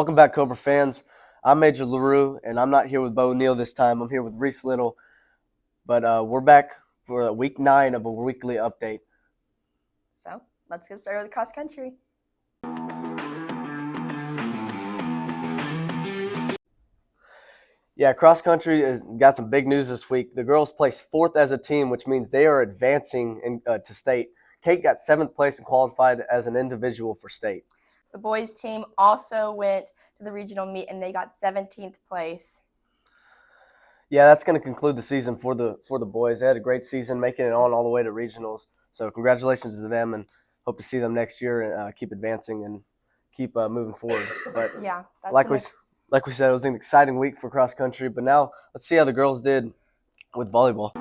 Welcome back, Cobra fans. I'm Major LaRue, and I'm not here with Bo Neal this time. I'm here with Reese Little, but we're back for week 9 of a weekly update. So let's get started with cross country. Yeah, cross country has got some big news this week. The girls placed 4th as a team, which means they are advancing to state. Kate got 7th place and qualified as an individual for state. The boys team also went to the regional meet and they got 17th place. Yeah, that's going to conclude the season for the boys. They had a great season, making it on all the way to regionals. So congratulations to them, and hope to see them next year and keep advancing and keep moving forward. But yeah, like we said, it was an exciting week for cross country. But now let's see how the girls did with volleyball.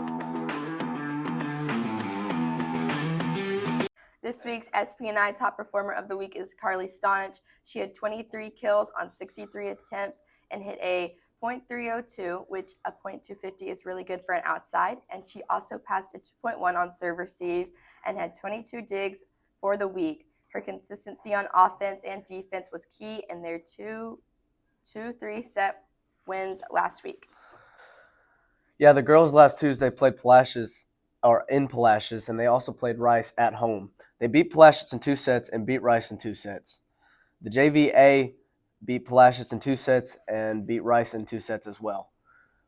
This week's SPNI top performer of the week is Carly Stonich. She had 23 kills on 63 attempts and hit a .302, which a .250 is really good for an outside. And she also passed a 2.1 on serve receive and had 22 digs for the week. Her consistency on offense and defense was key in their 2-3 set wins last week. Yeah, the girls last Tuesday played in Palacios, and they also played Rice at home. They beat Palacios in 2 sets and beat Rice in 2 sets. The JVA beat Palacios in 2 sets and beat Rice in 2 sets as well.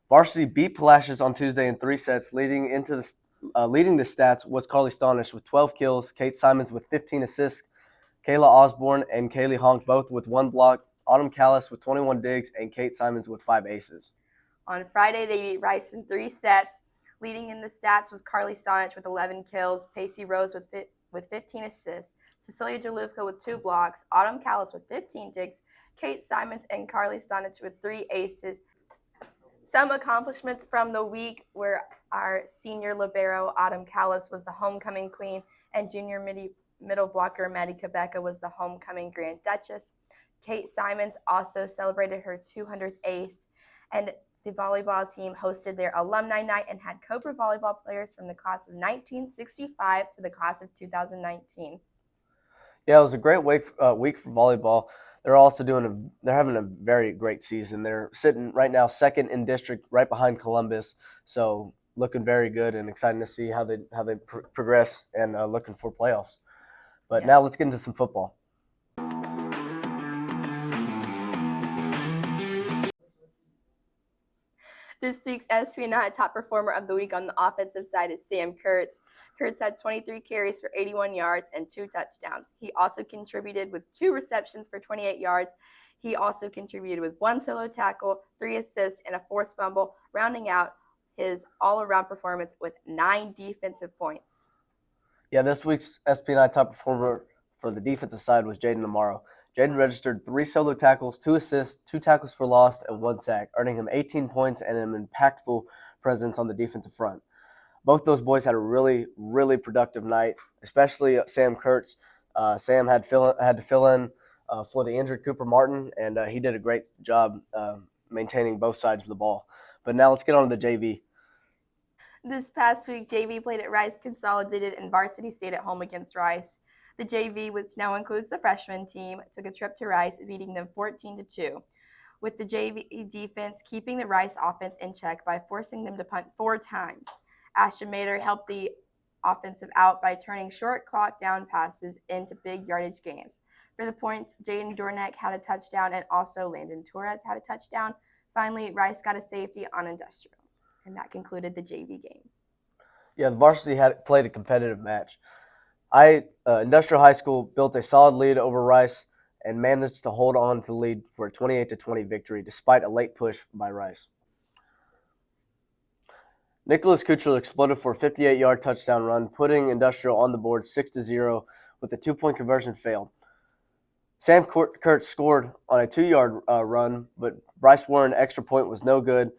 Varsity beat Palacios on Tuesday in 3 sets. Leading the stats was Carly Stonish with 12 kills, Kate Simons with 15 assists, Kayla Osborne and Kaylee Honk both with 1 block, Autumn Callis with 21 digs, and Kate Simons with 5 aces. On Friday, they beat Rice in 3 sets. Leading in the stats was Carly Stonich with 11 kills, Pacey Rose with 15 assists, Cecilia Jaluvka with 2 blocks, Autumn Callis with 15 digs, Kate Simons and Carly Stonich with 3 aces. Some accomplishments from the week were our senior libero, Autumn Callis, was the homecoming queen, and junior middle blocker, Maddie Quebeca, was the homecoming Grand Duchess. Kate Simons also celebrated her 200th ace, and the volleyball team hosted their alumni night and had Cobra volleyball players from the class of 1965 to the class of 2019. Yeah, it was a great week for volleyball. They're having a very great season. They're sitting right now 2nd in district, right behind Columbus. So looking very good and exciting to see how they progress and looking for playoffs. But now let's get into some football. This week's SPNI top performer of the week on the offensive side is Sam Kurtz. Kurtz had 23 carries for 81 yards and 2 touchdowns. He also contributed with 2 receptions for 28 yards. He also contributed with 1 solo tackle, 3 assists, and a forced fumble, rounding out his all-around performance with 9 defensive points. Yeah, this week's SPNI top performer for the defensive side was Jaden Amaro. Jaden registered 3 solo tackles, 2 assists, 2 tackles for loss, and 1 sack, earning him 18 points and an impactful presence on the defensive front. Both those boys had a really, really productive night, especially Sam Kurtz. Sam had to fill in for the injured Cooper Martin, and he did a great job maintaining both sides of the ball. But now let's get on to the JV. This past week, JV played at Rice Consolidated and varsity stayed at home against Rice. The JV, which now includes the freshman team, took a trip to Rice, beating them 14-2, with the JV defense keeping the Rice offense in check by forcing them to punt 4 times. Ashton Mader helped the offensive out by turning short clock down passes into big yardage gains. For the points, Jaden Dornek had a touchdown and also Landon Torres had a touchdown. Finally, Rice got a safety on Industrial, and that concluded the JV game. Yeah, the varsity played a competitive match. Industrial High School built a solid lead over Rice and managed to hold on to the lead for a 28-20 victory despite a late push by Rice. Nicholas Kuchel exploded for a 58-yard touchdown run, putting Industrial on the board 6-0 with a 2-point conversion failed. Sam Kurtz scored on a 2-yard run, but Bryce Warren extra point was no good,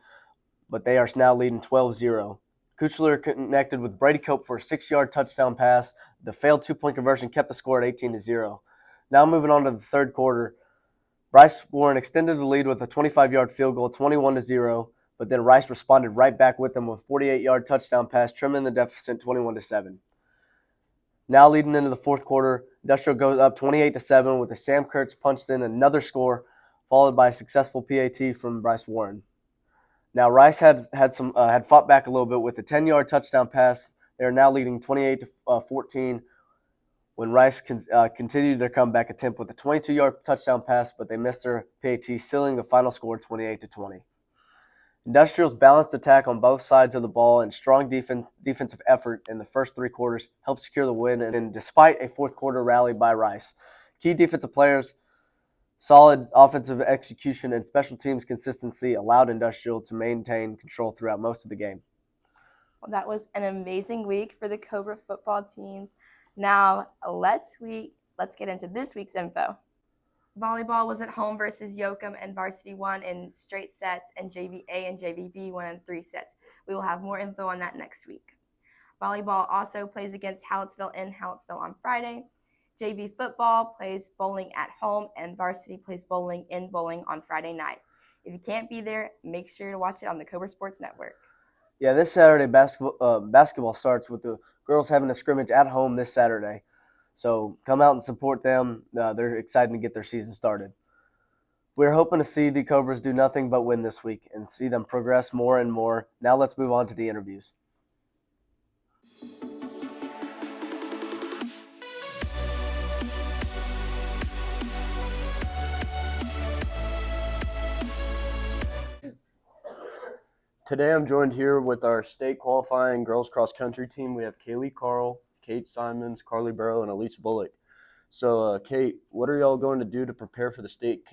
but they are now leading 12-0. Kuchler connected with Brady Cope for a 6-yard touchdown pass. The failed 2-point conversion kept the score at 18-0. Now moving on to the third quarter, Bryce Warren extended the lead with a 25-yard field goal, 21-0, but then Rice responded right back with them with a 48-yard touchdown pass, trimming the deficit 21-7. Now leading into the fourth quarter, Industrial goes up 28-7 with a Sam Kurtz punched in another score followed by a successful PAT from Bryce Warren. Now Rice had fought back a little bit with a 10-yard touchdown pass. They are now leading 28-14 when Rice continued their comeback attempt with a 22-yard touchdown pass, but they missed their PAT, sealing the final score 28-20. Industrial's balanced attack on both sides of the ball and strong defensive effort in the first three quarters helped secure the win, and despite a fourth quarter rally by Rice. Key defensive players, solid offensive execution, and special teams consistency allowed Industrial to maintain control throughout most of the game. Well, that was an amazing week for the Cobra football teams. Now let's get into this week's info. Volleyball was at home versus Yoakum, and varsity won in straight sets, and JVA and JVB won in 3 sets. We will have more info on that next week. Volleyball also plays against Hallettsville in Hallettsville on Friday. JV football plays bowling at home, and varsity plays bowling in Bowling on Friday night. If you can't be there, make sure to watch it on the Cobra Sports Network. Yeah, this Saturday basketball starts with the girls having a scrimmage at home this Saturday. So come out and support them. They're excited to get their season started. We're hoping to see the Cobras do nothing but win this week and see them progress more and more. Now let's move on to the interviews. Today I'm joined here with our state qualifying girls cross country team. We have Kaylee Carl, Kate Simons, Carly Burrow, and Elise Bullock. So, Kate, what are y'all going to do to prepare for the state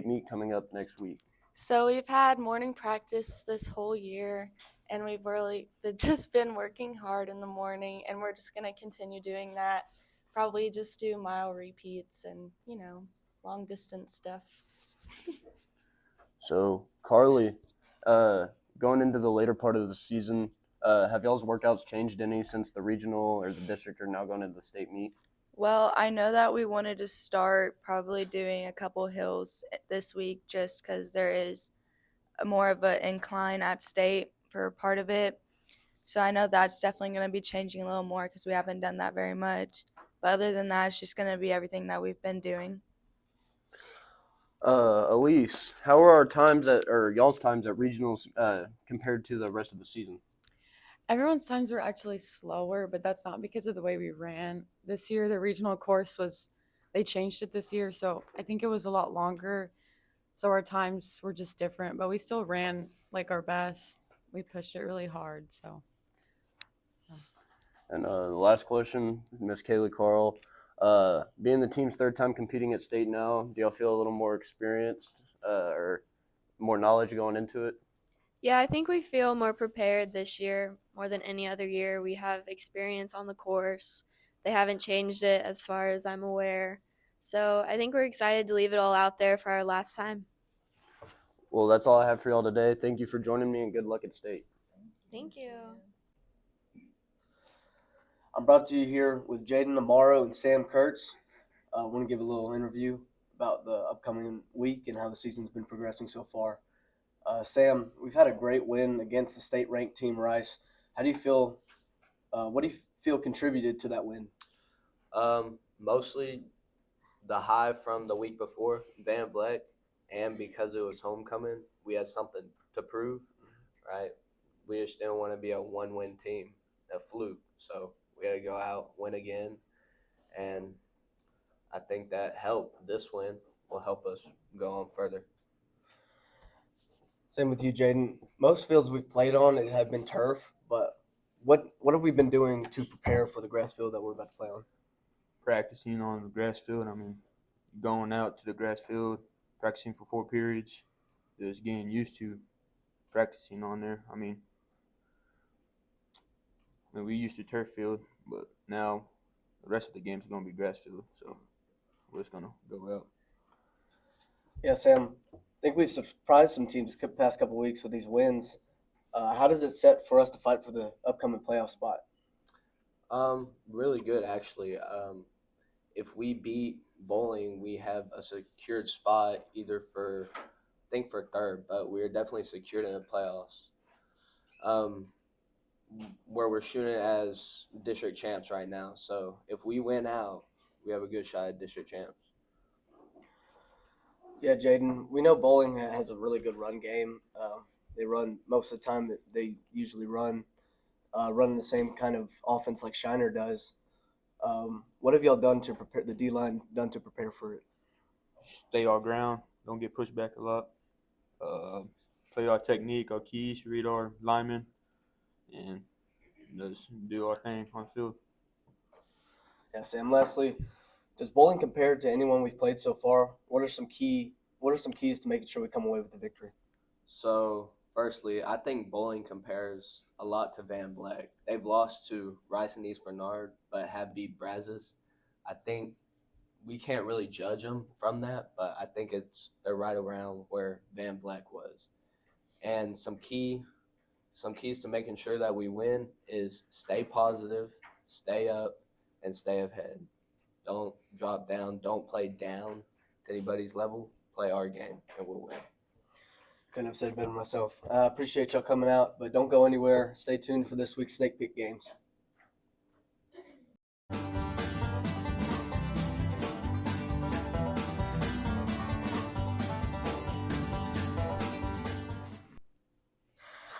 meet coming up next week? So we've had morning practice this whole year, and we've really just been working hard in the morning, and we're just going to continue doing that. Probably just do mile repeats and, long distance stuff. So, Carly, going into the later part of the season, have y'all's workouts changed any since the regional or the district are now going to the state meet? Well, I know that we wanted to start probably doing a couple hills this week just because there is more of an incline at state for part of it. So I know that's definitely going to be changing a little more because we haven't done that very much. But other than that, it's just going to be everything that we've been doing. Elise, how are y'all's times at regionals compared to the rest of the season? Everyone's times were actually slower, but that's not because of the way we ran. This year, the regional course they changed it this year, so I think it was a lot longer. So our times were just different, but we still ran like our best. We pushed it really hard, so. And the last question, Miss Kaylee Carl, being the team's third time competing at state now, do y'all feel a little more experienced or more knowledge going into it? Yeah, I think we feel more prepared this year more than any other year. We have experience on the course. They haven't changed it as far as I'm aware. So I think we're excited to leave it all out there for our last time. Well, that's all I have for y'all today. Thank you for joining me, and good luck at state. Thank you. I'm brought to you here with Jaden Amaro and Sam Kurtz. I want to give a little interview about the upcoming week and how the season's been progressing so far. Sam, we've had a great win against the state-ranked team Rice. How do you feel? What do you feel contributed to that win? Mostly the high from the week before, Van Vleck, and because it was homecoming, we had something to prove, right? We just didn't want to be a one-win team, a fluke. So we had to go out, win again, and I think that helped. This win will help us go on further. Same with you, Jaden. Most fields we've played on have been turf, but what have we been doing to prepare for the grass field that we're about to play on? Practicing on the grass field. I mean, going out to the grass field, practicing for 4 periods, just getting used to practicing on there. I mean, we used to turf field, but now the rest of the games are going to be grass field, so we're just going to go out. Yeah, Sam, I think we've surprised some teams the past couple of weeks with these wins. How does it set for us to fight for the upcoming playoff spot? Really good, actually. If we beat Bowling, we have a secured spot either for third, but we're definitely secured in the playoffs. Where we're shooting as district champs right now. So if we win out, we have a good shot at district champs. Yeah, Jaden, we know bowling has a really good run game. They run most of the time. They usually running the same kind of offense like Shiner does. What have y'all done to prepare the D line done to prepare for it? Stay our ground. Don't get pushed back a lot. Play our technique, our keys, read our linemen, and just do our thing on the field. Yeah, Sam Leslie, does bowling compare to anyone we've played so far? What are some keys to making sure we come away with the victory? So, firstly, I think bowling compares a lot to Van Vleck. They've lost to Rice and East Bernard, but have beat Brazos. I think we can't really judge them from that, but I think they're right around where Van Vleck was. And some keys to making sure that we win is stay positive, stay up, and stay ahead. Don't drop down. Don't play down to anybody's level. Play our game, and we'll win. Couldn't have said it better myself. I appreciate y'all coming out, but don't go anywhere. Stay tuned for this week's Snake Peek games.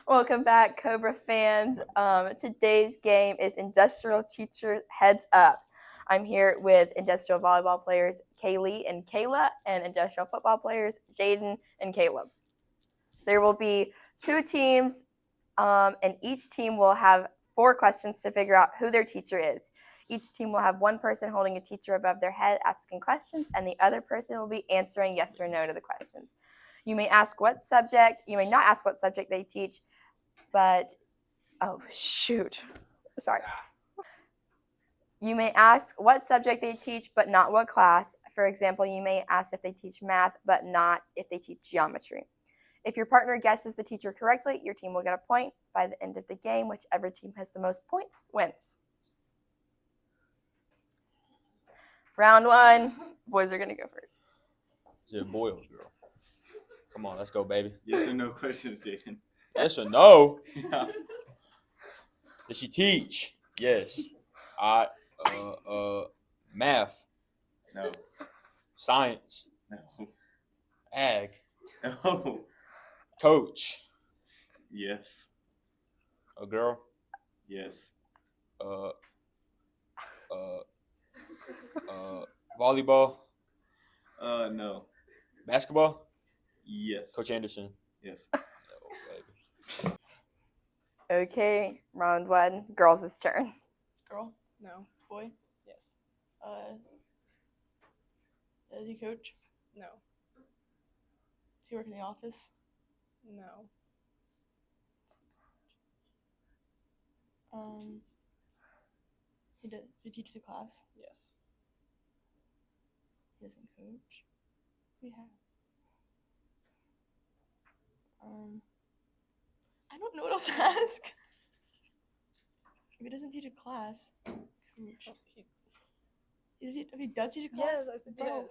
Welcome back, Cobra fans. Today's game is Industrial Teacher Heads Up. I'm here with industrial volleyball players Kaylee and Kayla, and industrial football players Jaden and Caleb. There will be 2 teams, and each team will have 4 questions to figure out who their teacher is. Each team will have one person holding a teacher above their head asking questions, and the other person will be answering yes or no to the questions. You may not ask what subject they teach, but you may ask what subject they teach, but not what class. For example, you may ask if they teach math, but not if they teach geometry. If your partner guesses the teacher correctly, your team will get a point. By the end of the game, whichever team has the most points wins. Round 1, boys are going to go first. Is it a boy or a girl? Come on, let's go, baby. Yes or no questions, Jaden. Yes or no? Yeah. Does she teach? Yes. Math, No. science, No. ag, No. coach, Yes. a girl, Yes. volleyball, No. basketball, Yes. Coach Anderson. Yes. Oh, baby. Okay, round 1, girls' turn. It's girl? No. Boy? Yes. Does he coach? No. Does he work in the office? No. He teaches a class. Yes. He doesn't coach. We have. I don't know what else to ask. If he doesn't teach a class, coach. If he does teach a class, Yes, I said bro. yes.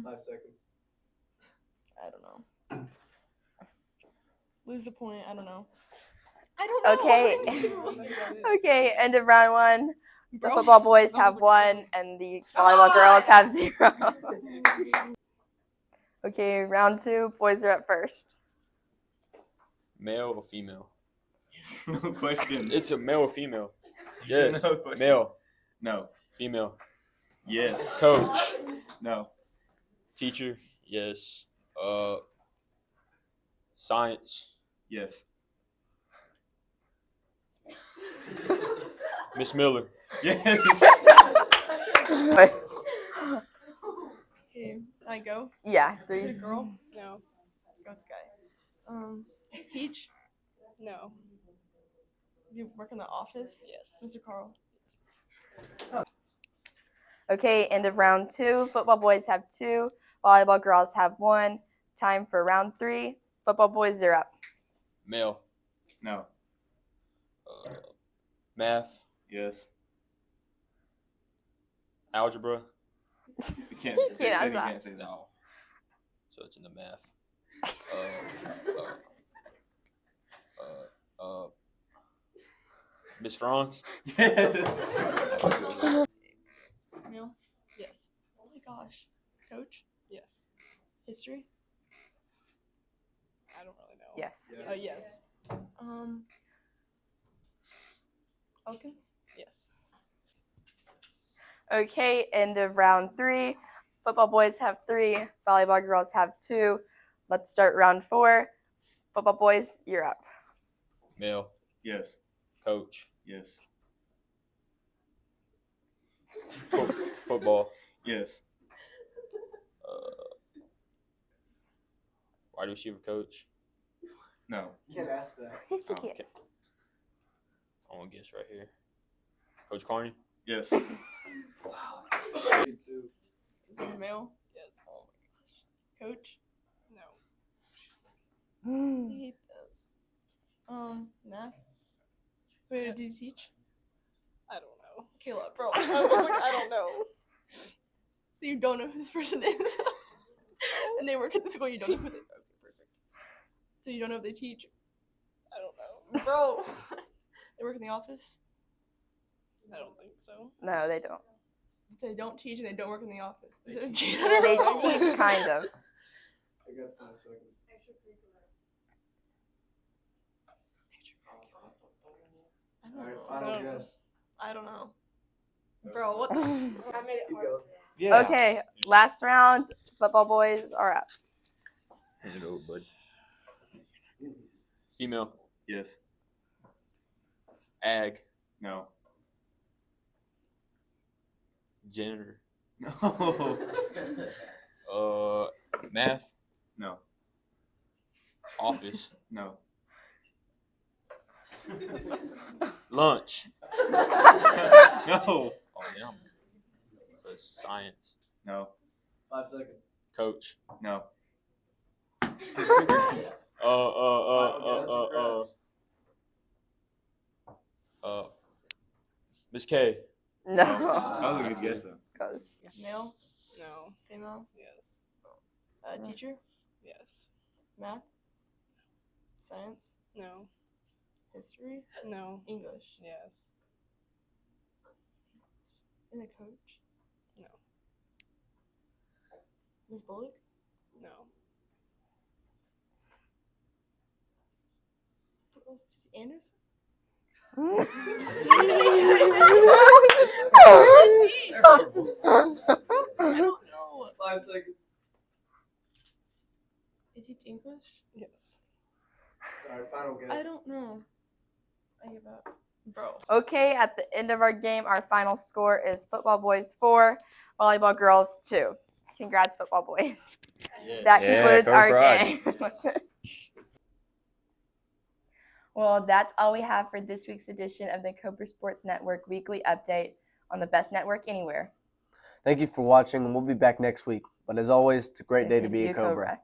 5 seconds. I don't know. Lose the point. I don't know. I don't know. Okay. Okay, end of round 1. The football boys have 1, and the volleyball girls have 0. Okay, round 2, boys are up first. Male or female? Yes. No questions. It's a male or female. Yes or Yes. no questions. Male, No. female, Yes. coach, No. teacher. Yes. Science, Yes. Miss Miller. Yes. Okay, I go. Yeah, Is it a 3. girl? No. Let's go. It's a guy. Does he teach? No. Does he work in the office? Yes. Mr. Carl. Okay, end of round 2. Football boys have 2. Volleyball girls have 1. Time for round 3. Football boys are up. Male. No. Math, Yes. algebra. We can't. Yeah, They said I'm he not. can't say that. No. So it's in the math. Miss Franz. Yes. Male? Yes. Oh my gosh. Coach? Yes. History? I don't really know. Yes. Yes. Elkins? Yes. Okay, end of round 3. Football boys have 3. Volleyball girls have 2. Let's start round 4. Football boys, you're up. Male. Yes. Coach. Yes. Football. Yes. Wide receiver coach. No. You can't ask that. Yes, you Oh, can. okay. I'm gonna guess right here. Coach Carney. Yes. Is it male? Yes. Oh my gosh. Coach? No. I hate this. Math? Where do you teach? I don't know. Kayla, bro. I was like, I don't know. So you don't know who this person is? And they work at the school, you don't know who they are. Okay, perfect. So you don't know if they teach? I don't know. Bro! They work in the office? I don't think so. No, they don't. They don't teach and they don't work in the office. Is it a They janitor? teach kind of. I got 5 seconds. I don't All right, know. final guess. I don't know. Bro, what the? I made it hard. Yeah. Okay, last round. Football boys are up. Hand it over, bud. Female. Yes. Ag. No. Janitor. No. Math. No. Office. No. Lunch. No. Oh yeah. Science. No. 5 seconds. Coach. No. Miss K. No. That was a good guess though. Goes. Male? No. Female? Yes. Teacher? Yes. Math? Science? No. History? No. English? Yes. And the coach? No. Ms. Bullock? No. What else did you, Anderson? I don't know. 5 seconds. They teach English? Yes. All right, final guess. I don't know. I give up. Bro. Okay, at the end of our game, our final score is football boys 4, volleyball girls 2. Congrats, football boys. Yes. That Yeah, concludes go our Pride. game. Well, that's all we have for this week's edition of the Cobra Sports Network weekly update on the best network anywhere. Thank you for watching, and we'll be back next week. But as always, it's a great day to be a You Cobra.